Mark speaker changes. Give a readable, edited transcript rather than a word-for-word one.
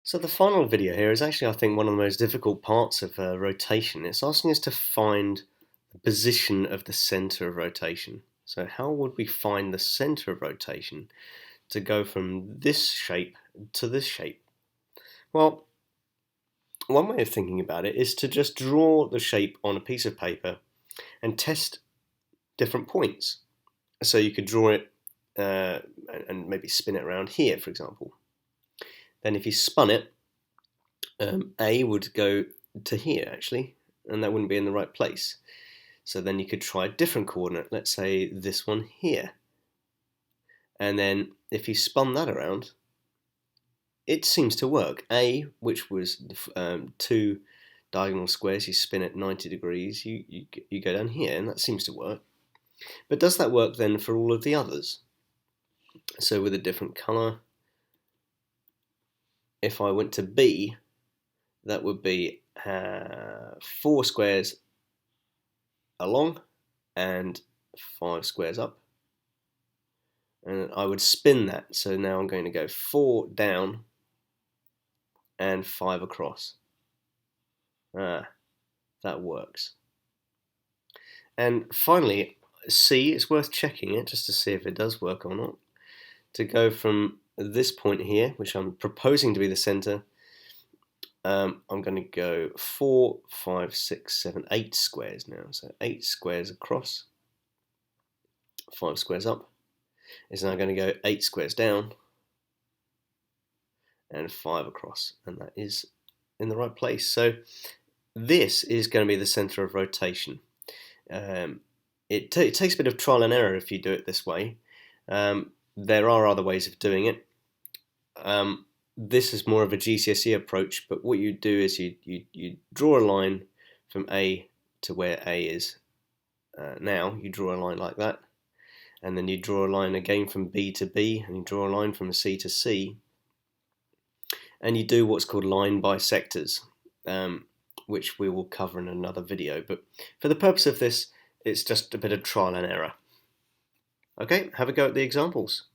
Speaker 1: So the final video here is actually, I think, one of the most difficult parts of rotation. It's asking us to find the position of the center of rotation. So how would we find the center of rotation to go from this shape to this shape? Well, one way of thinking about it is to just draw the shape on a piece of paper and test different points. So you could draw it and maybe spin it around here, for example. Then if you spun it, A would go to here actually, and that wouldn't be in the right place. So then you could try a different coordinate, let's say this one here. And then if you spun that around, it seems to work. A, which was two diagonal squares, you spin it 90 degrees, you go down here, and that seems to work. But does that work then for all of the others? So with a different color, if I went to B, that would be 4 squares along and 5 squares up. And I would spin that, so now I'm going to go 4 down and 5 across. That works. And finally, C, it's worth checking it just to see if it does work or not. To go from this point here, which I'm proposing to be the center, I'm going to go 4, 5, 6, 7, 8 squares now. So 8 squares across, 5 squares up. Is now going to go 8 squares down and 5 across, and that is in the right place. So this is going to be the center of rotation. It takes a bit of trial and error if you do it this way. There are other ways of doing it. This is more of a GCSE approach, but what you do is you draw a line from A to where A is. Now you draw a line like that, and then you draw a line again from B to B, and you draw a line from C to C, and you do what's called line bisectors, which we will cover in another video. But for the purpose of this, it's just a bit of trial and error. Okay, have a go at the examples.